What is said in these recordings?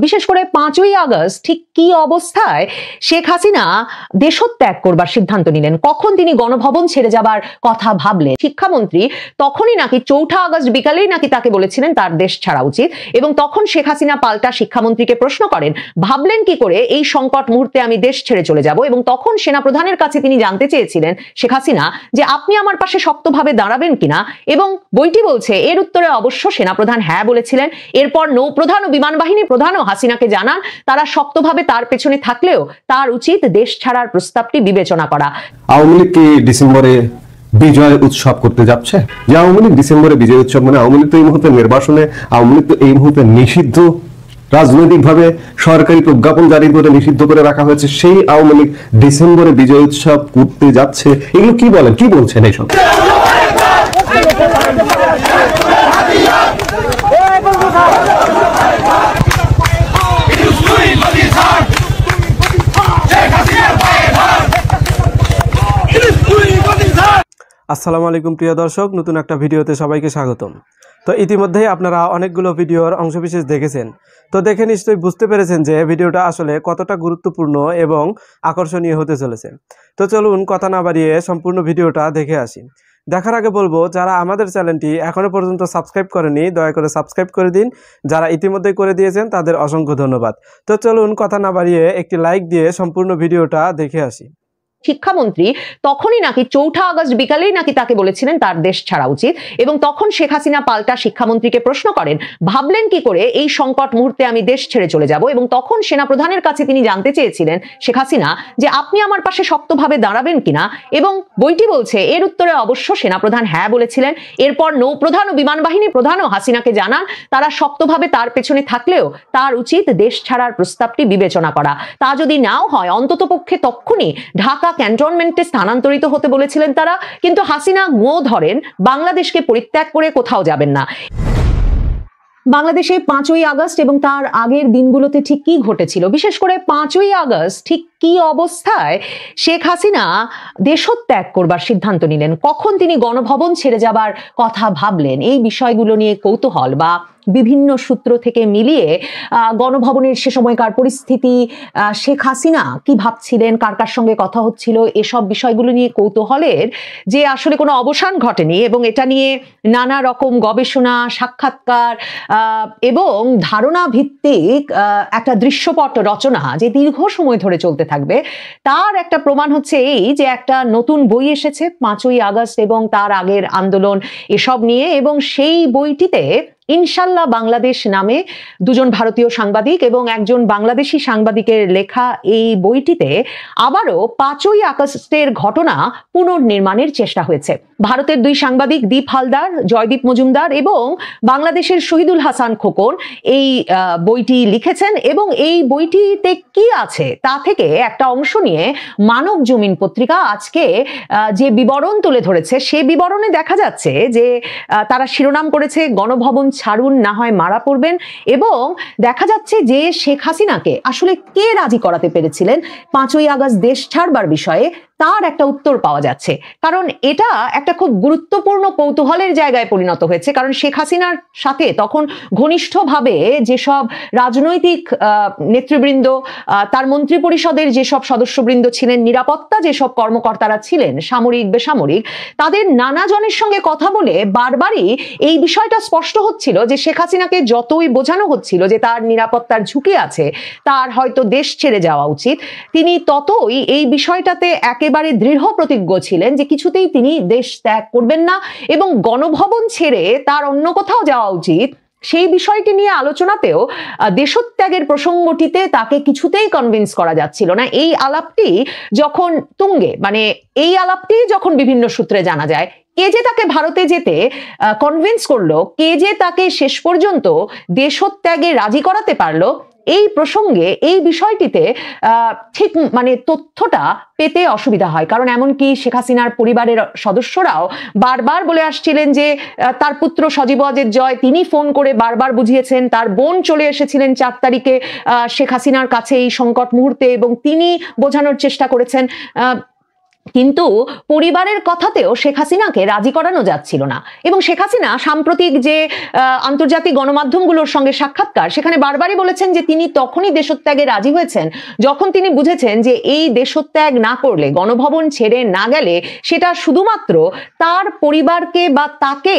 বিশেষ করে 5ই আগস্ট ঠিক কি অবস্থায় শেখ হাসিনা দেশত্যাগ করবার সিদ্ধান্ত নিলেন, কখন তিনি গণভবন ছেড়ে যাবার কথা ভাবলেন। শিক্ষামন্ত্রী তখনই নাকি 4 আগস্ট বিকালেই নাকি তাকে বলেছিলেন তার দেশ ছাড়া উচিত, এবং তখন শেখ হাসিনা পাল্টা শিক্ষামন্ত্রীকে প্রশ্ন করেন, ভাবলেন কি করে এই সংকট মুহূর্তে আমি দেশ ছেড়ে চলে যাব। এবং তখন সেনাপ্রধানের কাছে তিনি জানতে চেয়েছিলেন শেখ হাসিনা যে আপনি আমার পাশে শক্তভাবে দাঁড়াবেন কিনা, এবং বইটি বলছে এর উত্তরে অবশ্য সেনাপ্রধান হ্যাঁ বলেছিলেন। এরপর নৌপ্রধান ও বিমান বাহিনী প্রধান হাসিনাকে জানান তারা শক্তভাবে তার পেছনে থাকলেও তার উচিত দেশ ছাড়ার প্রস্তাবটি বিবেচনা করা। আওয়ামী লীগ কি ডিসেম্বরে বিজয় উৎসব করতে যাচ্ছে? যে আওয়ামী লীগ ডিসেম্বরে বিজয় উৎসব মানে আওয়ামী লীগ তো এই মুহূর্তে নির্বাসনে, আওয়ামী লীগ তো এই মুহূর্তে নিষিদ্ধ, রাজনৈতিকভাবে সরকারি প্রজ্ঞাপন জারি করে নিষিদ্ধ করে রাখা হয়েছে। সেই আওয়ামী লীগ ডিসেম্বরে বিজয় উৎসব করতে যাচ্ছে, এগুলো কি বলেন, কি বলছেন এইসব? আসসালামু আলাইকুম প্রিয় দর্শক, নতুন একটা ভিডিওতে সবাইকে স্বাগতম। তো ইতিমধ্যেই আপনারা অনেকগুলো ভিডিওর অংশবিশেষ দেখেছেন, তো দেখে নিশ্চয়ই বুঝতে পেরেছেন যে ভিডিওটা আসলে কতটা গুরুত্বপূর্ণ এবং আকর্ষণীয় হতে চলেছে। তো চলুন কথা না বাড়িয়ে সম্পূর্ণ ভিডিওটা দেখে আসি। দেখার আগে বলবো, যারা আমাদের চ্যানেলটি এখনো পর্যন্ত সাবস্ক্রাইব করেনি দয়া করে সাবস্ক্রাইব করে দিন, যারা ইতিমধ্যে করে দিয়েছেন তাদের অসংখ্য ধন্যবাদ। তো চলুন কথা না বাড়িয়ে একটি লাইক দিয়ে সম্পূর্ণ ভিডিওটা দেখে আসি। শিক্ষামন্ত্রী তখনই নাকি 4 আগস্ট বিকালেই নাকি তাকে বলেছিলেন তার দেশ ছাড়া উচিত, এবং তখন শেখ হাসিনা পাল্টা শিক্ষামন্ত্রীকে প্রশ্ন করেন, ভাবলেন কি করে এই সংকট মুহূর্তে আমি দেশ ছেড়ে চলে যাব। এবং তখন সেনাপ্রধানের কাছে তিনি জানতে চেয়েছিলেন শেখ হাসিনা যে আপনি আমার পাশে শক্তভাবে দাঁড়াবেন কিনা, এবং বইটি বলছে এর উত্তরে অবশ্য সেনাপ্রধান হ্যাঁ বলেছিলেন। এরপর নৌপ্রধান ও বিমান বাহিনী প্রধানও হাসিনাকে জানান তারা শক্তভাবে তার পেছনে থাকলেও তার উচিত দেশ ছাড়ার প্রস্তাবটি বিবেচনা করা। তা যদি নাও হয় অন্ততপক্ষে তক্ষুনি ঢাকা ক্যান্টনমেন্টে স্থানান্তরিত হতে বলেছিলেন তারা, কিন্তু হাসিনা গো ধরেন বাংলাদেশকে পরিত্যাগ করে কোথাও যাবেন না। বাংলাদেশে 5ই আগস্ট এবং তার আগের দিনগুলোতে ঠিক কি ঘটেছিল, বিশেষ করে 5ই আগস্ট ঠিক কি অবস্থায় শেখ হাসিনা দেশত্যাগ করবার সিদ্ধান্ত নিলেন, কখন তিনি গণভবন ছেড়ে যাবার কথা ভাবলেন, এই বিষয়গুলো নিয়ে কৌতূহল বা বিভিন্ন সূত্র থেকে মিলিয়ে গণভবনের সে সময়কার পরিস্থিতি, শেখ হাসিনা কি ভাবছিলেন, কার কার সঙ্গে কথা হচ্ছিল, এসব বিষয়গুলো নিয়ে কৌতূহলের যে আসলে কোনো অবসান ঘটেনি, এবং এটা নিয়ে নানা রকম গবেষণা, সাক্ষাৎকার এবং ধারণা ভিত্তিক একটা দৃশ্যপট রচনা যে দীর্ঘ সময় ধরে চলতে থাকবে, তার একটা প্রমাণ হচ্ছে এই যে একটা নতুন বই এসেছে 5ই আগস্ট এবং তার আগের আন্দোলন এসব নিয়ে, এবং সেই বইটিতে ইনশাল্লাহ বাংলাদেশ নামে দুজন ভারতীয় সাংবাদিক এবং একজন বাংলাদেশি সাংবাদিকের লেখা এই বইটিতে আবারও 5ই আগস্টের ঘটনা পুনর্নির্মাণের চেষ্টা হয়েছে। ভারতের 2 সাংবাদিক দীপ হালদার, জয়দীপ মজুমদার এবং বাংলাদেশের শহীদুল হাসান খোকন এই বইটি লিখেছেন, এবং এই বইটিতে কি আছে তা থেকে একটা অংশ নিয়ে মানব জমিন পত্রিকা আজকে যে বিবরণ তুলে ধরেছে, সে বিবরণে দেখা যাচ্ছে যে তারা শিরোনাম করেছে গণভবন ছাড়ুন না হয় মারা পড়বেন, এবং দেখা যাচ্ছে যে শেখ হাসিনাকে আসলে কে রাজি করাতে পেরেছিলেন 5ই আগস্ট দেশ ছাড়বার বিষয়ে, তার একটা উত্তর পাওয়া যাচ্ছে। কারণ এটা একটা খুব গুরুত্বপূর্ণ কৌতূহলের জায়গায় পরিণত হয়েছে, কারণ শেখ হাসিনার সাথে তখন ঘনিষ্ঠভাবে যেসব রাজনৈতিক নেতৃবৃন্দ, তার মন্ত্রী পরিষদের যেসব সদস্যবৃন্দ ছিলেন, নিরাপত্তা যেসব কর্মকর্তারা ছিলেন, সামরিক বেসামরিক, তাদের নানা জনের সঙ্গে কথা বলে বারবারই এই বিষয়টা স্পষ্ট হচ্ছিল যে শেখ হাসিনাকে যতই বোঝানো হচ্ছিল যে তার নিরাপত্তার ঝুঁকি আছে, তার হয়তো দেশ ছেড়ে যাওয়া উচিত, তিনি ততই এই বিষয়টাতে একেবারে দৃঢ় প্রতিজ্ঞ ছিলেন যে কিছুতেই তিনি দেশ ত্যাগ করবেন না, এবং গণভবন ছেড়ে তার অন্য কোথাও যাওয়া উচিত। সেই বিষয়টি নিয়ে আলোচনাতেও দেশত্যাগের প্রসঙ্গটিতে তাকে কিছুতেই কনভিন্স করা যাচ্ছিল না। এই আলাপটি যখন তুঙ্গে, মানে এই আলাপটি যখন বিভিন্ন সূত্রে জানা যায়, কে যে তাকে ভারতে যেতে কনভিন্স করলো, কে যে তাকে শেষ পর্যন্ত দেশত্যাগে রাজি করাতে পারলো, এই প্রসঙ্গে এই বিষয়টিতে ঠিক মানে তথ্যটা পেতে অসুবিধা হয়। কারণ এমনকি শেখ হাসিনার পরিবারের সদস্যরাও বারবার বলে আসছিলেন যে তার পুত্র সজীব ওয়াজেদ জয়, তিনি ফোন করে বারবার বুঝিয়েছেন, তার বোন চলে এসেছিলেন 4 তারিখে শেখ হাসিনার কাছে এই সংকট মুহূর্তে, এবং তিনি বোঝানোর চেষ্টা করেছেন। কিন্তু পরিবারের কথাতেও শেখ হাসিনাকে রাজি করানো যাচ্ছিল না। এবং শেখ হাসিনা সাম্প্রতিক যে আন্তর্জাতিক গণমাধ্যমগুলোর সঙ্গে সাক্ষাৎকার, সেখানে বারবারই বলেছেন যে তিনি তখনই দেশত্যাগে রাজি হয়েছেন যখন তিনি বুঝেছেন যে এই দেশত্যাগ না করলে, গণভবন ছেড়ে না গেলে সেটা শুধুমাত্র তার পরিবারকে বা তাকে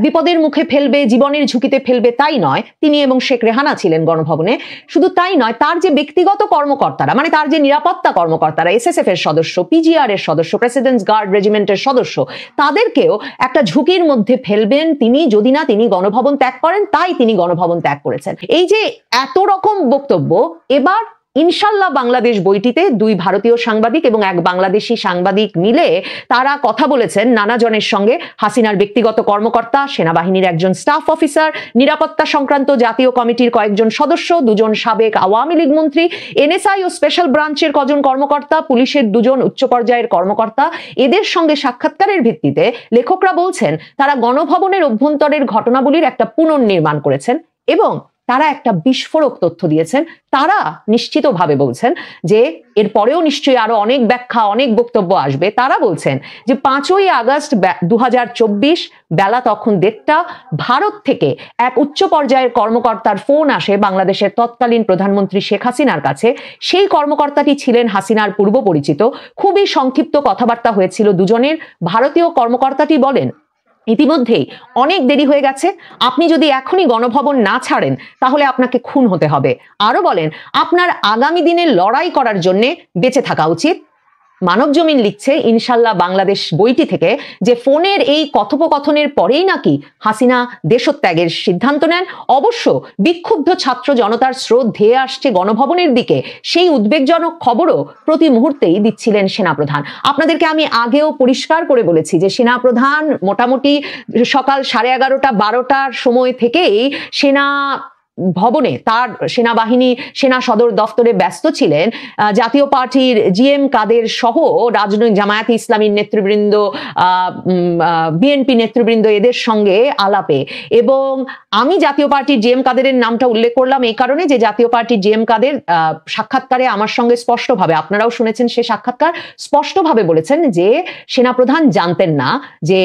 বিপদের মুখে ফেলবে, জীবনের ঝুঁকিতে ফেলবে তাই নয়, তিনি এবং শেখ রেহানা ছিলেন গণভবনে, শুধু তাই নয়, তার যে ব্যক্তিগত কর্মকর্তারা, মানে তার যে নিরাপত্তা কর্মকর্তারা, SSF এর সদস্য, PGR এর সদস্য, প্রেসিডেন্টস গার্ড রেজিমেন্টের সদস্য, তাদেরকেও একটা ঝুঁকির মধ্যে ফেলবেন তিনি যদি না তিনি গণভবন ত্যাগ করেন, তাই তিনি গণভবন ত্যাগ করেছেন। এই যে এত রকম বক্তব্য, এবার ইনশাল্লাহ বাংলাদেশ বইটিতে 2 ভারতীয় সাংবাদিক এবং 1 বাংলাদেশি সাংবাদিক মিলে তারা কথা বলেছেন নানা জনের সঙ্গে। হাসিনার ব্যক্তিগত কর্মকর্তা, সেনাবাহিনীর একজন স্টাফ অফিসার, নিরাপত্তা সংক্রান্ত জাতীয় কমিটির কয়েকজন সদস্য, 2 জন সাবেক আওয়ামী লীগ মন্ত্রী, NSI ও স্পেশাল ব্রাঞ্চের কজন কর্মকর্তা, পুলিশের 2 জন উচ্চ পর্যায়ের কর্মকর্তা, এদের সঙ্গে সাক্ষাৎকারের ভিত্তিতে লেখকরা বলছেন তারা গণভবনের অভ্যন্তরের ঘটনাবলীর একটা পুনর্নির্মাণ করেছেন এবং তারা একটা বিস্ফোরক তথ্য দিয়েছেন। তারা নিশ্চিতভাবে বলছেন যে এরপরেও নিশ্চয়ই আরো অনেক ব্যাখ্যা, অনেক বক্তব্য আসবে। তারা বলছেন যে 5ই আগস্ট 2024 বেলা তখন 1:30 ভারত থেকে এক উচ্চ পর্যায়ের কর্মকর্তার ফোন আসে বাংলাদেশের তৎকালীন প্রধানমন্ত্রী শেখ হাসিনার কাছে। সেই কর্মকর্তাটি ছিলেন হাসিনার পূর্ব পরিচিত। খুবই সংক্ষিপ্ত কথাবার্তা হয়েছিল দুজনের। ভারতীয় কর্মকর্তাটি বলেন, ইতিমধ্যেই অনেক দেরি হয়ে গেছে, আপনি যদি এখনই গণভবন না ছাড়েন তাহলে আপনাকে খুন হতে হবে। আরো বলেন, আপনার আগামী দিনে লড়াই করার জন্য বেঁচে থাকা উচিত। মানবজমিন লিখছে ইনশাল্লাহ বাংলাদেশ বইটি থেকে যে ফোনের এই কথোপকথনের পরেই নাকি হাসিনা দেশত্যাগের সিদ্ধান্ত নেন। অবশ্য বিক্ষুব্ধ ছাত্র জনতার স্রোত ধেয়ে আসছে গণভবনের দিকে, সেই উদ্বেগজনক খবরও প্রতি মুহূর্তেই দিচ্ছিলেন সেনাপ্রধান। আপনাদেরকে আমি আগেও পরিষ্কার করে বলেছি যে সেনাপ্রধান মোটামুটি সকাল 11:30-12টার সময় থেকেই সেনা ভবনে, তার সেনাবাহিনী সেনা সদর দফতরে ব্যস্ত ছিলেন জাতীয় পার্টির GM কাদের সহ রাজনৈতিক জামায়াতে ইসলামীর নেতৃবৃন্দ, বিএনপি নেতৃবৃন্দ, এদের সঙ্গে আলাপে। এবং আমি জাতীয় পার্টির GM কাদেরের নামটা উল্লেখ করলাম এই কারণে যে জাতীয় পার্টির GM কাদের সাক্ষাৎকারে আমার সঙ্গে স্পষ্টভাবে, আপনারাও শুনেছেন সে সাক্ষাৎকার, স্পষ্টভাবে বলেছেন যে সেনাপ্রধান জানতেন না যে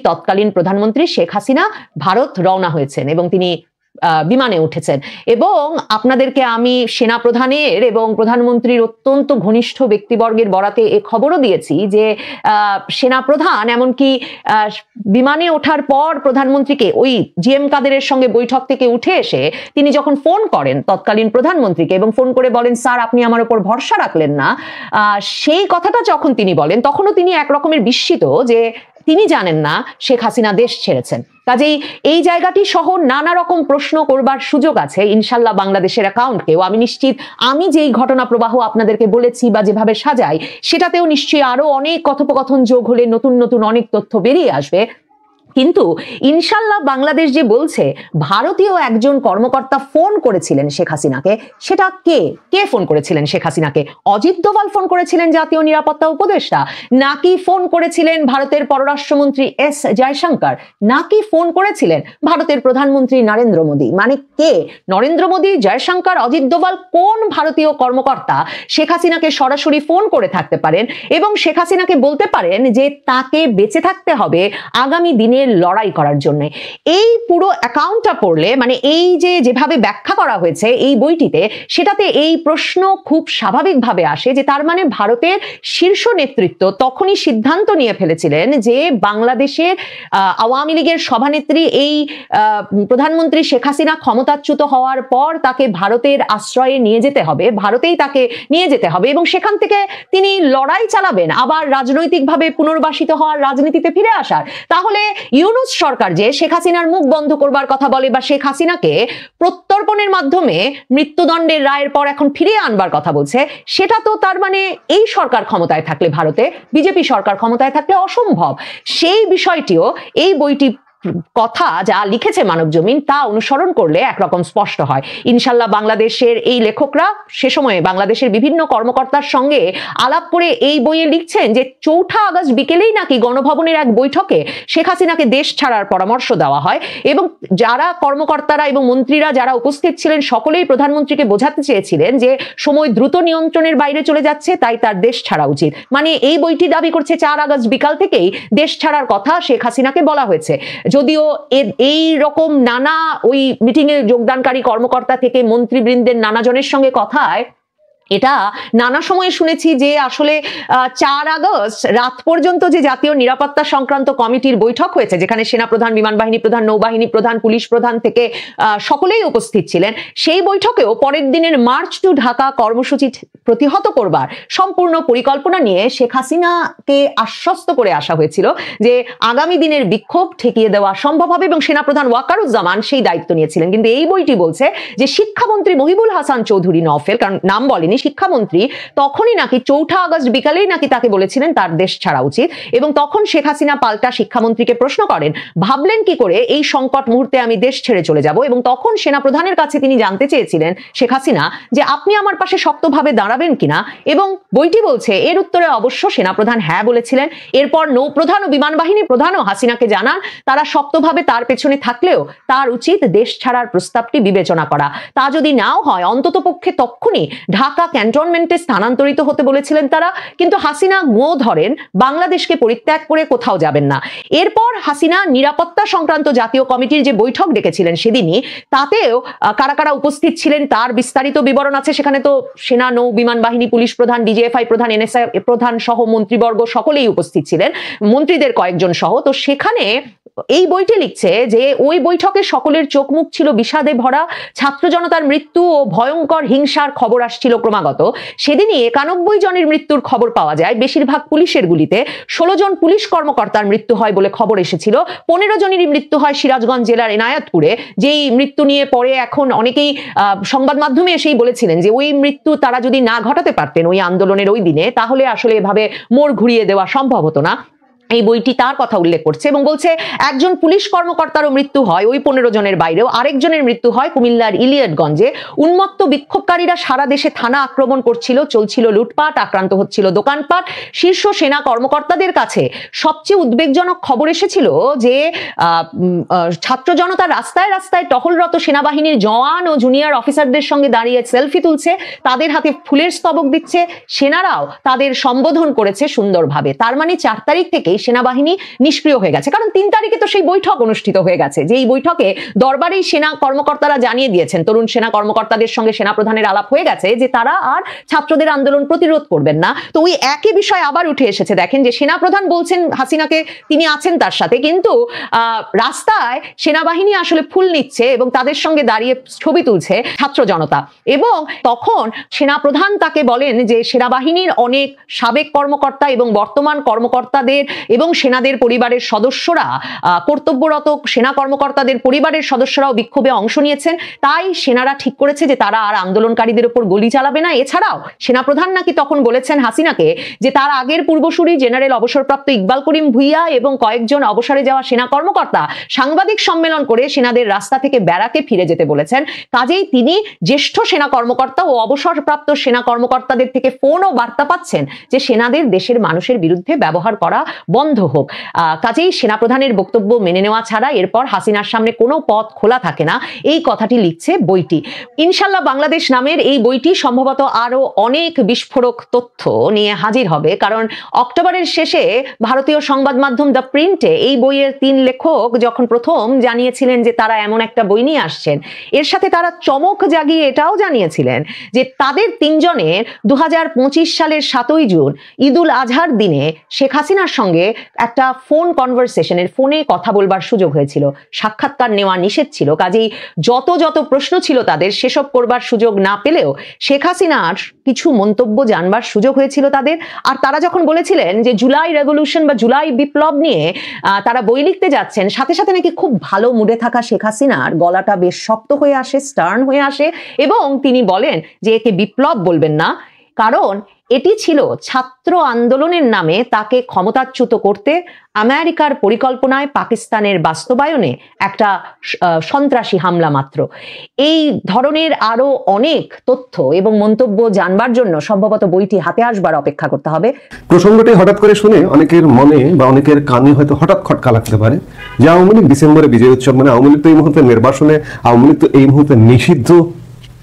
তৎকালীন প্রধানমন্ত্রী শেখ হাসিনা ভারত রওনা হয়েছেন এবং তিনি বিমানে উঠেছেন। এবং আপনাদেরকে আমি সেনাপ্রধানের এবং প্রধানমন্ত্রীর অত্যন্ত ঘনিষ্ঠ ব্যক্তিবর্গের বরাতে এ খবরও দিয়েছি যে সেনাপ্রধান এমনকি বিমানে ওঠার পর প্রধানমন্ত্রীকে, ওই GM কাদেরের সঙ্গে বৈঠক থেকে উঠে এসে তিনি যখন ফোন করেন তৎকালীন প্রধানমন্ত্রীকে এবং ফোন করে বলেন, স্যার আপনি আমার উপর ভরসা রাখলেন না, সেই কথাটা যখন তিনি বলেন তখনও তিনি একরকমের বিস্মিত যে তিনি জানেন না শেখ হাসিনা দেশ ছেড়েছেন। কাজেই এই জায়গাটি সহ নানা রকম প্রশ্ন করবার সুযোগ আছে ইনশাল্লাহ বাংলাদেশের অ্যাকাউন্টকেও। আমি নিশ্চিত আমি যেই ঘটনা প্রবাহ আপনাদেরকে বলেছি বা যেভাবে সাজাই সেটাতেও নিশ্চয়ই আরো অনেক কথোপকথন যোগ হলে নতুন নতুন অনেক তথ্য বেরিয়ে আসবে। কিন্তু ইনশাল্লাহ বাংলাদেশ যে বলছে ভারতীয় একজন কর্মকর্তা ফোন করেছিলেন শেখ হাসিনাকে, সেটা কে ফোন করেছিলেন শেখ হাসিনাকে? অজিত দোভাল ফোন করেছিলেন জাতীয় নিরাপত্তা উপদেষ্টা, নাকি ফোন করেছিলেন ভারতের পররাষ্ট্রমন্ত্রী S জয়শঙ্কর, নাকি ফোন করেছিলেন ভারতের প্রধানমন্ত্রী নরেন্দ্র মোদী? মানে কে? নরেন্দ্র মোদী, জয়শঙ্কর, অজিত দোভাল, কোন ভারতীয় কর্মকর্তা শেখ হাসিনাকে সরাসরি ফোন করে থাকতে পারেন এবং শেখ হাসিনাকে বলতে পারেন যে তাকে বেঁচে থাকতে হবে আগামী দিনে লড়াই করার জন্য? এই পুরো অ্যাকাউন্টটা পড়লে, মানে এই যেভাবে ব্যাখ্যা করা হয়েছে এই বইটিতে, সেটাতে এই প্রশ্ন খুব স্বাভাবিকভাবে আসে যে তার মানে ভারতের শীর্ষ নেতৃত্ব তখনই সিদ্ধান্ত নিয়ে ফেলেছিলেন যে বাংলাদেশের আওয়ামী লীগের সভানেত্রী এই প্রধানমন্ত্রী শেখ হাসিনা ক্ষমতাচ্যুত হওয়ার পর তাকে ভারতের আশ্রয়ে নিয়ে যেতে হবে, ভারতেই তাকে নিয়ে যেতে হবে এবং সেখান থেকে তিনি লড়াই চালাবেন আবার রাজনৈতিকভাবে পুনর্বাসিত হওয়ার, রাজনীতিতে ফিরে আসার। তাহলে ইউনূস সরকার যে শেখ হাসিনার মুখ বন্ধ করবার কথা বলে বা শেখ হাসিনাকে প্রত্যর্পণের মাধ্যমে মৃত্যুদণ্ডের রায়ের পর এখন ফিরিয়ে আনবার কথা বলছে, সেটা তো তার মানে এই সরকার ক্ষমতায় থাকলে, ভারতে বিজেপি সরকার ক্ষমতায় থাকলে অসম্ভব। সেই বিষয়টিও এই বইটি কথা যা লিখেছে মানবজমিন তা অনুসরণ করলে একরকম স্পষ্ট হয়। ইনশাল্লাহ বাংলাদেশের এই লেখকরা সে সময়ে বাংলাদেশের বিভিন্ন কর্মকর্তার সঙ্গে আলাপ করে এই বইয়ে লিখছেন যে 4 আগস্ট বিকেলেই নাকি গণভবনের এক বৈঠকে শেখ হাসিনাকে দেশ ছাড়ার পরামর্শ দেওয়া হয় এবং যারা কর্মকর্তারা এবং মন্ত্রীরা যারা উপস্থিত ছিলেন সকলেই প্রধানমন্ত্রীকে বোঝাতে চেয়েছিলেন যে সময় দ্রুত নিয়ন্ত্রণের বাইরে চলে যাচ্ছে, তাই তার দেশ ছাড়া উচিত। মানে এই বইটি দাবি করছে 4 আগস্ট বিকাল থেকেই দেশ ছাড়ার কথা শেখ হাসিনাকে বলা হয়েছে। যদিও এই রকম নানা ওই মিটিং এ যোগদানকারী কর্মকর্তা থেকে মন্ত্রীবৃন্দের নানা জনের সঙ্গে কথায় এটা নানা সময়ে শুনেছি যে আসলে 4 আগস্ট রাত পর্যন্ত যে জাতীয় নিরাপত্তা সংক্রান্ত কমিটির বৈঠক হয়েছে, যেখানে সেনাপ্রধান, বিমান বাহিনী প্রধান, নৌবাহিনী প্রধান, পুলিশ প্রধান থেকে সকলেই উপস্থিত ছিলেন, সেই বৈঠকেও পরের দিনের মার্চ টু ঢাকা কর্মসূচি প্রতিহত করবার সম্পূর্ণ পরিকল্পনা নিয়ে শেখ হাসিনাকে আশ্বস্ত করে আসা হয়েছিল যে আগামী দিনের বিক্ষোভ ঠেকিয়ে দেওয়া সম্ভব হবে এবং সেনাপ্রধান ওয়াকারুজ্জামান সেই দায়িত্ব নিয়েছিলেন। কিন্তু এই বইটি বলছে যে শিক্ষামন্ত্রী মহিবুল হাসান চৌধুরী নওফেল, কারণ নাম বলেনি, শিক্ষামন্ত্রী তখনই নাকি 4 আগস্ট বিকালেই নাকি তাকে বলেছিলেন তার দেশ ছাড়া উচিত এবং তখন শেখ হাসিনা পাল্টা শিক্ষামন্ত্রীকে প্রশ্ন করেন, ভাবলেন কি করে এই সংকট মুহূর্তে আমি দেশ ছেড়ে চলে যাব? এবং তখন সেনাপ্রধানের কাছে তিনি জানতে চেয়েছিলেন শেখ হাসিনা যে আপনি আমার পাশে শক্তভাবে দাঁড়াবেন কিনা, এবং বইটি বলছে এর উত্তরে অবশ্য সেনাপ্রধান হ্যাঁ বলেছিলেন। এরপর নৌপ্রধান ও বিমান বাহিনী প্রধানও হাসিনাকে জানান তারা শক্তভাবে তার পেছনে থাকলেও তার উচিত দেশ ছাড়ার প্রস্তাবটি বিবেচনা করা, তা যদি নাও হয় অন্ততপক্ষে তক্ষুনি ঢাকা ক্যান্টনমেন্টে স্থানান্তরিত হতে বলেছিলেন তারা। কিন্তু হাসিনা গো ধরেন বাংলাদেশকে পরিত্যাগ করে কোথাও যাবেন না। এরপর হাসিনা নিরাপত্তা সংক্রান্ত জাতীয় কমিটির যে বৈঠক ডেকেছিলেন সেদিনই, তাতেও কারা কারা উপস্থিত ছিলেন তার বিস্তারিত বিবরণ আছে। সেখানে তো সেনা, নৌ, বিমান বাহিনী, পুলিশ প্রধান, ডিজিএফআই প্রধান, এনএসআই প্রধান সহ মন্ত্রীবর্গ সকলেই উপস্থিত ছিলেন, মন্ত্রীদের কয়েকজন সহ। তো সেখানে এই বইটি লিখছে যে ওই বৈঠকে সকলের চোখ মুখ ছিল বিষাদে ভরা, ছাত্র জনতার মৃত্যু ও ভয়ঙ্কর হিংসার খবর আসছিল ক্রমাগত। সেদিনই 91 জনের মৃত্যুর খবর পাওয়া যায়, বেশিরভাগ পুলিশের গুলিতে। 16 জন পুলিশ কর্মকর্তার মৃত্যু হয় বলে খবর এসেছিল। 15 জনেরই মৃত্যু হয় সিরাজগঞ্জ জেলার এনায়েতপুরে, যেই মৃত্যু নিয়ে পরে এখন অনেকেই সংবাদ মাধ্যমে এসেই বলেছিলেন যে ওই মৃত্যু তারা যদি না ঘটাতে পারতেন ওই আন্দোলনের ওই দিনে, তাহলে আসলে এভাবে মোড় ঘুরিয়ে দেওয়া সম্ভব হতো না। এই বইটি তার কথা উল্লেখ করছে এবং বলছে একজন পুলিশ কর্মকর্তারও মৃত্যু হয় ওই 15 জনের বাইরেও। আরেকজনের মৃত্যু হয় কুমিল্লার ইলিয়টগঞ্জে। উন্মত্ত বিক্ষোভকারীরা সারা দেশে থানা আক্রমণ করছিল, চলছিল লুটপাট, আক্রান্ত হচ্ছিল দোকানপাট। শীর্ষ সেনা কর্মকর্তাদের কাছে সবচেয়ে উদ্বেগজনক খবর এসেছিল যে ছাত্র জনতা রাস্তায় রাস্তায় টহলরত সেনাবাহিনীর জওয়ান ও জুনিয়র অফিসারদের সঙ্গে দাঁড়িয়ে সেলফি তুলছে, তাদের হাতে ফুলের স্তবক দিচ্ছে, সেনারাও তাদের সম্বোধন করেছে সুন্দরভাবে। তার মানে 4 তারিখ থেকে সেনাবাহিনী নিষ্ক্রিয় হয়ে গেছে, কারণ 3 তারিখে তো সেই বৈঠক অনুষ্ঠিত হয়ে গেছে, যে এই বৈঠকে দরবারেই সেনা কর্মকর্তারা জানিয়ে দিয়েছেন, তরুণ সেনা কর্মকর্তাদের সঙ্গে সেনাপ্রধানের আলাপ হয়ে গেছে যে তারা আর ছাত্রদের আন্দোলন প্রতিরোধ করবেন না। তো ওই একই বিষয় আবার উঠে এসেছে। দেখেন যে সেনাপ্রধান বলছেন হাসিনাকে তিনি আছেন তার সাথে, কিন্তু রাস্তায় সেনাবাহিনী আসলে ফুল নিচ্ছে এবং তাদের সঙ্গে দাঁড়িয়ে ছবি তুলছে ছাত্র জনতা। এবং তখন সেনাপ্রধান তাকে বলেন যে সেনাবাহিনীর অনেক সাবেক কর্মকর্তা এবং বর্তমান কর্মকর্তাদের এবং সেনাদের পরিবারের সদস্যরা, কর্তব্যরত সেনা কর্মকর্তাদের পরিবারের সদস্যরাও বিক্ষোভে অংশ নিয়েছেন, তাই সেনারা ঠিক করেছে যে তারা আর আন্দোলনকারীদের উপর গুলি চালাবে না। এছাড়াও সেনাপ্রধান নাকি তখন বলেছেন হাসিনাকে যে তার আগের পূর্বসূরি জেনারেল অবসরপ্রাপ্ত ইকবাল করিম ভুইয়া এবং কয়েকজন অবসরে যাওয়া সেনা কর্মকর্তা সাংবাদিক সম্মেলন করে সেনাদের রাস্তা থেকে ব্যারাকে ফিরে যেতে বলেছেন। কাজেই তিনি জ্যেষ্ঠ সেনা কর্মকর্তা ও অবসরপ্রাপ্ত সেনা কর্মকর্তাদের থেকে ফোন ও বার্তা পাচ্ছেন যে সেনাদের দেশের মানুষের বিরুদ্ধে ব্যবহার করা বন্ধ হোক। কাজেই সেনাপ্রধানের বক্তব্য মেনে নেওয়া ছাড়া এরপর হাসিনার সামনে কোনো পথ খোলা থাকে না, এই কথাটি লিখছে বইটি। ইনশাল্লাহ বাংলাদেশ নামের এই বইটি সম্ভবত আরো অনেক বিস্ফোরক তথ্য নিয়ে হাজির হবে, কারণ অক্টোবরের শেষে ভারতীয় সংবাদ মাধ্যম দ্য প্রিন্টে এই বইয়ের 3 লেখক যখন প্রথম জানিয়েছিলেন যে তারা এমন একটা বই নিয়ে আসছেন, এর সাথে তারা চমক জাগিয়ে এটাও জানিয়েছিলেন যে তাদের 3 জনের 2025 সালের 7ই জুন ঈদুল আজহার দিনে শেখ হাসিনার সঙ্গে একটা ফোন কনভারসেশনের, ফোনে কথা বলবার সুযোগ হয়েছিল। সাক্ষাৎকার নেওয়া নিষেধ ছিল, কাজেই যত প্রশ্ন ছিল তাদের সেসব করবার সুযোগ না পেলেও শেখ হাসিনার কিছু মন্তব্য জানবার সুযোগ হয়েছিল তাদের। আর তারা যখন বলেছিলেন যে জুলাই রেভলিউশন বা জুলাই বিপ্লব নিয়ে তারা বই লিখতে যাচ্ছেন, সাথে সাথে নাকি খুব ভালো মুডে থাকা শেখ হাসিনার গলাটা বেশ শক্ত হয়ে আসে, স্টার্ন হয়ে আসে এবং তিনি বলেন যে একে বিপ্লব বলবেন না, কারণ এটি ছিল ছাত্র আন্দোলনের নামে তাকে ক্ষমতাচ্যুত করতে আমেরিকার পরিকল্পনায় পাকিস্তানের বাস্তবায়নে একটা সন্ত্রাসী হামলা মাত্র। এই ধরনের আরো অনেক তথ্য এবং মন্তব্য জানবার জন্য সম্ভবত বইটি হাতে আসবার অপেক্ষা করতে হবে। প্রসঙ্গটি হঠাৎ করে শুনে অনেকের মনে বা অনেকের কানে হয়তো হঠাৎ খটকা লাগতে পারে যে আওয়ামী লীগ ডিসেম্বরে বিজয় উৎসব মানে আওয়ামী লীগ তো এই মুহূর্তে নির্বাসনে, আওয়ামী লীগ তো এই মুহূর্তে নিষিদ্ধ,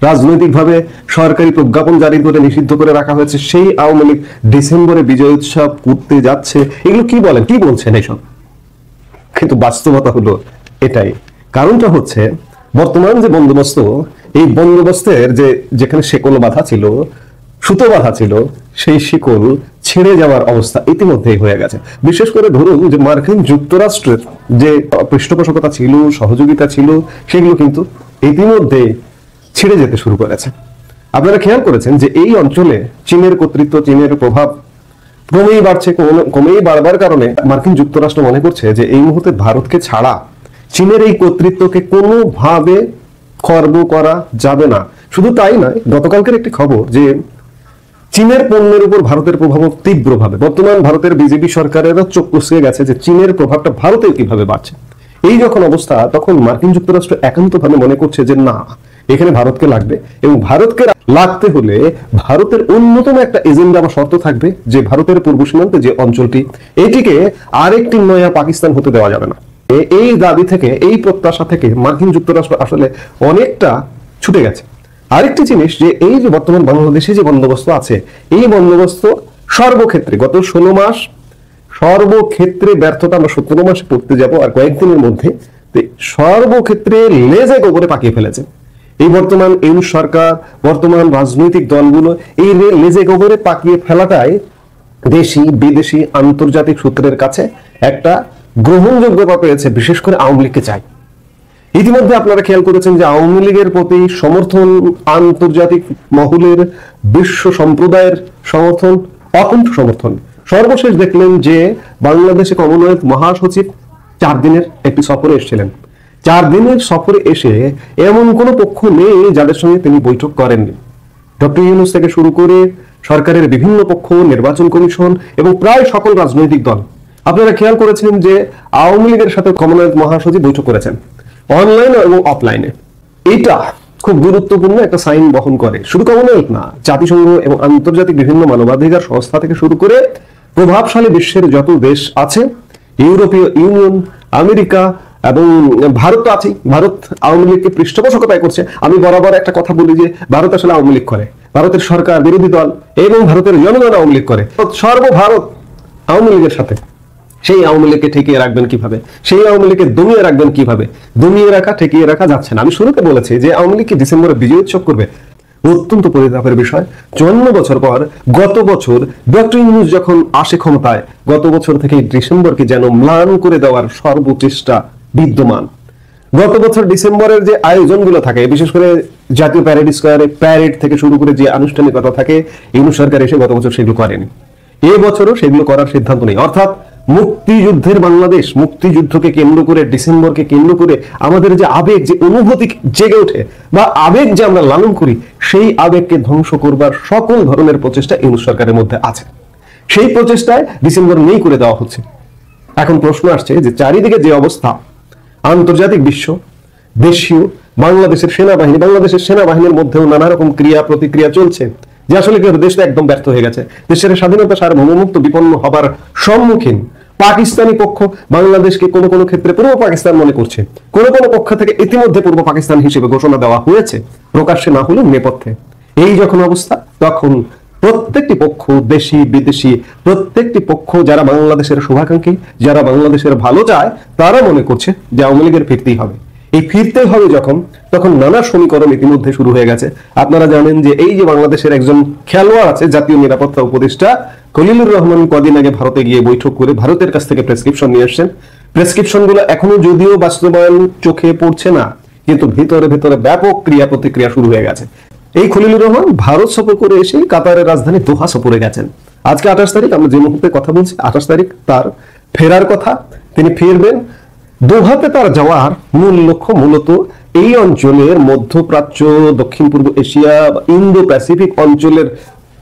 রাজনৈতিকভাবে সরকারি প্রজ্ঞাপন জারি করে নিষিদ্ধ করে রাখা হয়েছে, সেই আওয়ামী লীগ ডিসেম্বরে বিজয় উৎসব করতে যাচ্ছে। এগুলো কি বলেন, কি বলছেন এইসব? কিন্তু বাস্তবতা হলো এটাই। কারণটা হচ্ছে বর্তমান যে বন্দোবস্ত, এই বন্দোবস্তের যেখানে শেকল বাঁধা ছিল, সুতো বাঁধা ছিল, সেই শিকল ছেড়ে যাওয়ার অবস্থা ইতিমধ্যেই হয়ে গেছে। বিশেষ করে ধরুন যে মার্কিন যুক্তরাষ্ট্রের যে পৃষ্ঠপোষকতা ছিল, সহযোগিতা ছিল, সেগুলো কিন্তু ইতিমধ্যে ছেড়ে যেতে শুরু করেছে। আপনারা খেয়াল করেছেন যে এই অঞ্চলে চীনের কর্তৃত্ব, চীনের প্রভাব ক্রমেই বাড়ছে। ক্রমেই বাড়বার কারণে মার্কিন যুক্তরাষ্ট্র মনে করছে যে এই মুহূর্তে ভারতকে ছাড়া চীনের এই কর্তৃত্বকে কোনোভাবে খর্ব করা যাবে না। শুধু তাই নয়, গতকালকের একটি খবর যে চীনের পণ্যের উপর ভারতের প্রভাব তীব্রভাবে, বর্তমান ভারতের বিজেপি সরকারেরও চোখ কষিয়ে গেছে যে চীনের প্রভাবটা ভারতে কিভাবে বাড়ছে। এই যখন অবস্থা, তখন মার্কিন যুক্তরাষ্ট্র একান্তভাবে মনে করছে যে না, এখানে ভারতকে লাগবে, এবং ভারতকে লাগতে হলে ভারতের অন্যতম একটা এজেন্ডা বা শর্ত থাকবে যে ভারতের পূর্ব সীমান্তে যে অঞ্চলটি, এটিকে আরেকটি নয়া পাকিস্তান হতে দেওয়া যাবে না। এই দাবি থেকে, এই প্রত্যাশা থেকে মার্কিন যুক্তরাষ্ট্র আসলে অনেকটা ছুটে গেছে। আরেকটি জিনিস, যে এই যে বর্তমান বাংলাদেশে যে বন্দোবস্ত আছে, এই বন্দোবস্ত সর্বক্ষেত্রে গত 16 মাস সর্বক্ষেত্রে ব্যর্থতা আমরা 17 মাসে পড়তে যাব আর কয়েকদিনের মধ্যে, সর্বক্ষেত্রে লেজে গোবরে পাকিয়ে ফেলেছে এই বর্তমান ইউনূস সরকার, বর্তমান রাজনৈতিক দলগুলো। এই লেজে গোবরে পাকিয়ে ফেলাটাই দেশি বিদেশি আন্তর্জাতিক সূত্রের কাছে একটা গ্রহণযোগ্যতা পেয়েছে, বিশেষ করে আওয়ামী লীগকে চাই। ইতিমধ্যে আপনারা খেয়াল করেছেন যে আওয়ামী লীগের প্রতি সমর্থন, আন্তর্জাতিক মহলের, বিশ্ব সম্প্রদায়ের সমর্থন, অকুণ্ঠ সমর্থন। সর্বশেষ দেখলেন যে বাংলাদেশে কমনওয়েলথ মহাসচিব 4 দিনের একটি সফরে এসেছিলেন। 4 দিনের সফরে এসে এমন কোন পক্ষ নেই যাদের সঙ্গে তিনি বৈঠক করেননি। ডক্টর ইউনূস থেকে শুরু করে সরকারের বিভিন্ন পক্ষ, নির্বাচন কমিশন এবং প্রায় সকল রাজনৈতিক দল। আপনারা খেয়াল করেছেন যে আওয়ামী লীগের সাথে কমনওয়েলথ মহাসচিব বৈঠক করেছেন, অনলাইনে এবং অফলাইনে। এটা খুব গুরুত্বপূর্ণ একটা সাইন বহন করে। শুধু কমনওয়েলথ না, জাতিসংঘ এবং আন্তর্জাতিক বিভিন্ন মানবাধিকার সংস্থা থেকে শুরু করে প্রভাবশালী বিশ্বের যত দেশ আছে, ইউরোপীয় ইউনিয়ন, আমেরিকা এবং ভারত তো আছেই। ভারত আওয়ামী লীগকে পৃষ্ঠপোষকতা করছে। আমি বরাবর একটা কথা বলি যে ভারত আসলে আওয়ামী লীগ করে, ভারতের সরকার, বিরোধী দল এবং ভারতের জনগণ আওয়ামী লীগ করে। সর্বভারত আওয়ামী লীগের সাথে। সেই আওয়ামী লীগকে ঠেকিয়ে রাখবেন কিভাবে? সেই আওয়ামী লীগকে দমিয়ে রাখবেন কিভাবে? দমিয়ে রাখা, ঠেকিয়ে রাখা যাচ্ছে না। আমি শুরুতে বলেছি যে আওয়ামী লীগ কি ডিসেম্বরে বিজয় উৎসব করবে? অত্যন্ত পরিতাপের বিষয়। 54 বছর পর গত বছর ডক্টর ইউনূস যখন আসে ক্ষমতায়, গত বছর থেকে ডিসেম্বরকে যেন ম্লান করে দেওয়ার সর্বচেষ্টা বিদ্যমান। গত বছর ডিসেম্বরের যে আয়োজনগুলো থাকে, বিশেষ করে জাতীয় প্যারেড স্কোয়ারে প্যারেড থেকে শুরু করে যে আনুষ্ঠানিকতা থাকে, ইউনূস সরকার এসে গত বছর সেগুলো করেনি। এবছরও সেগুলো করার সিদ্ধান্ত নেই। অর্থাৎ মুক্তিযুদ্ধের বাংলাদেশ, মুক্তিযুদ্ধকে কেন্দ্র করে, ডিসেম্বরকে কেন্দ্র করে আমাদের যে আবেগ, যে অনুভূতি জেগে ওঠে বা আবেগ যে আমরা লালন করি, সেই আবেগকে ধ্বংস করবার সকল ধরনের প্রচেষ্টা ইউনূস সরকারের মধ্যে আছে। সেই প্রচেষ্টায় ডিসেম্বর নেই করে দেওয়া হচ্ছে। এখন প্রশ্ন আসছে যে চারিদিকে যে অবস্থা, আন্তর্জাতিক বিশ্ব, দেশীয়, বাংলাদেশের সেনাবাহিনীর মধ্যেও নানা রকম ক্রিয়া প্রতিক্রিয়া চলছে যে আসলে কি দেশটা একদম ব্যর্থ হয়ে গেছে, দেশের স্বাধীনতা সার্বভৌমত্ব বিপন্ন হবার সম্মুখীন। পাকিস্তানি পক্ষ বাংলাদেশকে কোনো কোনো ক্ষেত্রে পূর্ব পাকিস্তান মনে করছে, কোনো কোনো পক্ষ থেকে ইতিমধ্যে পূর্ব পাকিস্তান হিসেবে ঘোষণা দেওয়া হয়েছে, প্রকাশ্যে না হলেও নেপথ্যে। এই যখন অবস্থা, তখন প্রত্যেকটি পক্ষ, দেশি বিদেশি প্রত্যেকটি পক্ষ যারা বাংলাদেশের শুভাকাঙ্ক্ষী, যারা বাংলাদেশের ভালো চায়, তারা মনে করছে যে আওয়ামী লীগের ফিরতেই হবে। এই ফিরতে হবে যখন, তখন নানা সমীকরণ ইতিমধ্যে শুরু হয়ে গেছে। আপনারা জানেন যে এই যে বাংলাদেশের একজন খেলোয়াড় আছে, জাতীয় নিরাপত্তা উপদেষ্টা খলিলুর রহমান, কদিন আগে ভারতে গিয়ে বৈঠক করে ভারতের কাছ থেকে প্রেসক্রিপশন নিয়ে আসছেন। প্রেসক্রিপশনগুলো এখনো যদিও বাস্তবায়ন চোখে পড়ছে না, কিন্তু ভিতরে ভিতরে ব্যাপক ক্রিয়া প্রতিক্রিয়া শুরু হয়ে গেছে। এই খলিলুর রহমান ভারত সফর করে এসে কাতারের রাজধানী দোহা সফরে গেছেন। আজকে 28 তারিখ, আমরা যে মুহূর্তে কথা বলছি, 28 তারিখ তার ফেরার কথা। তিনি ফিরবেন। দোহাতে তার যাওয়ার মূল লক্ষ্য মূলত এই অঞ্চলের, মধ্যপ্রাচ্য, দক্ষিণ পূর্ব এশিয়া, ইন্দো প্যাসিফিক অঞ্চলের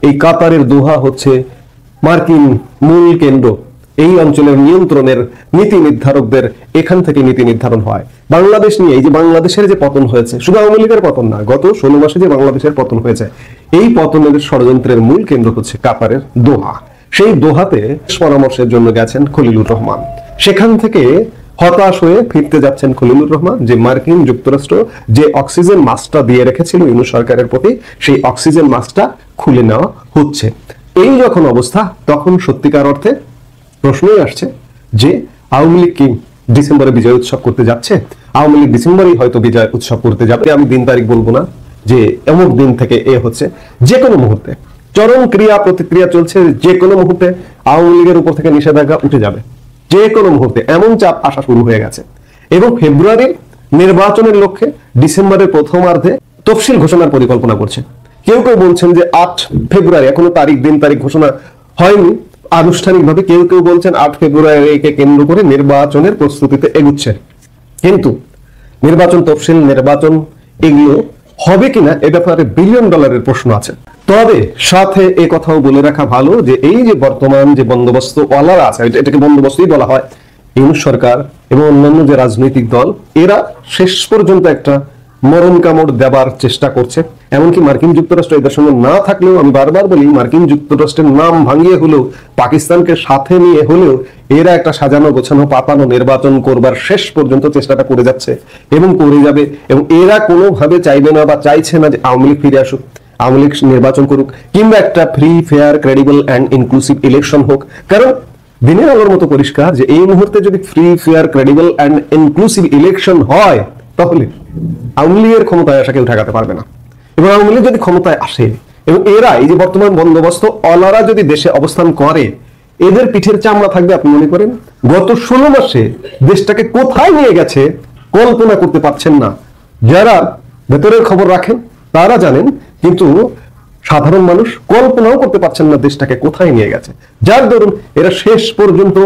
এই কাতারের দোহা হচ্ছে মার্কিন মূল কেন্দ্র। এই অঞ্চলের নিয়ন্ত্রণের নীতি নির্ধারকদের এখান থেকে নীতি নির্ধারণ হয়। বাংলাদেশ নিয়ে এই যে বাংলাদেশের যে পতন হয়েছে, শুধু আওয়ামী লীগের পতন না, গত 16 মাসে যে বাংলাদেশের পতন হয়েছে, এই পতনের ষড়যন্ত্রের মূল কেন্দ্র হচ্ছে কাতারের দোহা। সেই দোহাতে পরামর্শের জন্য গেছেন খলিলুর রহমান। সেখান থেকে হতাশ হয়ে ফিরতে যাচ্ছেন খলিলুর রহমান যে মার্কিন যুক্তরাষ্ট্র যে অক্সিজেন মাস্কটা দিয়ে রেখেছিল ইউনূস সরকারের প্রতি, সেই অক্সিজেন মাস্কটা খুলে নেওয়া হচ্ছে। এই যখন অবস্থা, তখন সত্যিকার অর্থে প্রশ্নই আসছে যে আওয়ামী লীগ কি ডিসেম্বরে বিজয় উৎসব করতে যাচ্ছে? আওয়ামী লীগ ডিসেম্বরেই হয়তো বিজয় উৎসব করতে যাবে। আমি দিন তারিখ বলবো না যে অমুক দিন থেকে এ হচ্ছে, যে কোনো মুহূর্তে চরম ক্রিয়া প্রতিক্রিয়া চলছে, যে কোনো মুহূর্তে আওয়ামী লীগের উপর থেকে নিষেধাজ্ঞা উঠে যাবে, যে কোনো মুহূর্তে এমন চাপ আসা শুরু হয়ে গেছে। এবং ফেব্রুয়ারির নির্বাচনের লক্ষ্যে ডিসেম্বরের প্রথমার্ধে তফসিল ঘোষণার পরিকল্পনা করছে। কেউ কেউ বলছেন যে 8 ফেব্রুয়ারি, এখনো দিন তারিখ ঘোষণা হয়নি আনুষ্ঠানিকভাবে। কেউ কেউ বলছেন 8 ফেব্রুয়ারিকে কেন্দ্র করে নির্বাচনের প্রস্তুতিতে এগুচ্ছে। কিন্তু নির্বাচন তফসিল, নির্বাচন এগুলো হবে কিনা এ ব্যাপারে বিলিয়ন ডলারের প্রশ্ন আছে। তবে সাথে এ কথাও বলে রাখা ভালো যে এই যে বর্তমান যে বন্দোবস্ত ওয়ালারা আছে, এটাকে বন্দোবস্তই বলা হয়, ইউনূস সরকার এবং অন্যান্য যে রাজনৈতিক দল, এরা শেষ পর্যন্ত একটা মরণ কামড় দেবার চেষ্টা করছে। এমনকি মার্কিন যুক্তরাষ্ট্র এদের সঙ্গে না থাকলেও, আমি বারবার বলি, মার্কিন যুক্তরাষ্ট্রের নাম ভাঙিয়ে হলেও, পাকিস্তানকে সাথে নিয়ে হলেও এরা একটা সাজানো গোছানো পাতানো নির্বাচন করবার শেষ পর্যন্ত চেষ্টাটা করে যাচ্ছে এবং করে যাবে। এবং এরা কোনোভাবে চাইবে না বা চাইছে না যে আওয়ামী লীগ ফিরে আসুক, আওয়ামী লীগ নির্বাচন করুক, কিংবা একটা free, fair, credible and inclusive election হোক। কারণ দিনের আলোর মতো পরিষ্কার যে এই মুহূর্তে যদি free, fair, credible and inclusive election হয়, তাহলে আওয়ামী লীগের ক্ষমতায় আসা কেউ ঠেকাতে পারবে না। এবং আওয়ামী লীগ যদি ক্ষমতায় আসে এবং এরা এই যে বর্তমান বন্দোবস্ত অলারা যদি দেশে অবস্থান করে, এদের পিঠের চামড়া থাকবে। আপনি মনে করেন গত 16 মাসে দেশটাকে কোথায় নিয়ে গেছে কল্পনা করতে পারছেন না। যারা ভেতরের খবর রাখেন তারা জানেন, কিন্তু সাধারণ মানুষ কল্পনাও করতে পারছেন না দেশটাকে কোথায় নিয়ে গেছে। যার দরুন এরা শেষ পর্যন্ত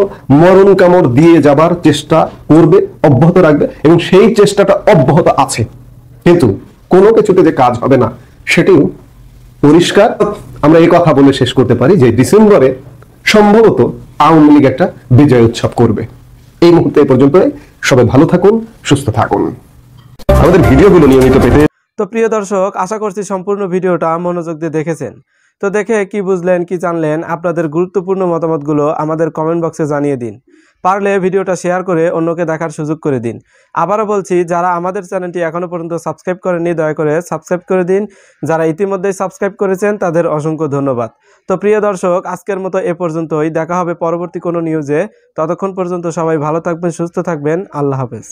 মরণ কামড় দিয়ে যাবার চেষ্টা করবে, অব্যাহত রাখবে, এবং সেই চেষ্টাটা অব্যাহত আছে। কিন্তু কোনো কিছুতে যে কাজ হবে না সেটিও পরিষ্কার। আমরা এই কথা বলে শেষ করতে পারি যে ডিসেম্বরে সম্ভবত আওয়ামী লীগ একটা বিজয় উৎসব করবে। এই মুহূর্তে এ পর্যন্ত। সবাই ভালো থাকুন, সুস্থ থাকুন। আমাদের ভিডিওগুলো নিয়মিত পেতে। তো প্রিয় দর্শক, আশা করছি সম্পূর্ণ ভিডিওটা মনোযোগ দিয়ে দেখেছেন। তো দেখে কি বুঝলেন, কি জানলেন, আপনাদের গুরুত্বপূর্ণ মতামতগুলো আমাদের কমেন্ট বক্সে জানিয়ে দিন। পারলে ভিডিওটা শেয়ার করে অন্যকে দেখার সুযোগ করে দিন। আবারও বলছি, যারা আমাদের চ্যানেলটি এখনো পর্যন্ত সাবস্ক্রাইব করেননি, দয়া করে সাবস্ক্রাইব করে দিন। যারা ইতিমধ্যেই সাবস্ক্রাইব করেছেন তাদের অসংখ্য ধন্যবাদ। তো প্রিয় দর্শক, আজকের মতো এ পর্যন্তই। দেখা হবে পরবর্তী কোনো নিউজে। ততক্ষণ পর্যন্ত সবাই ভালো থাকবেন, সুস্থ থাকবেন। আল্লাহ হাফেজ।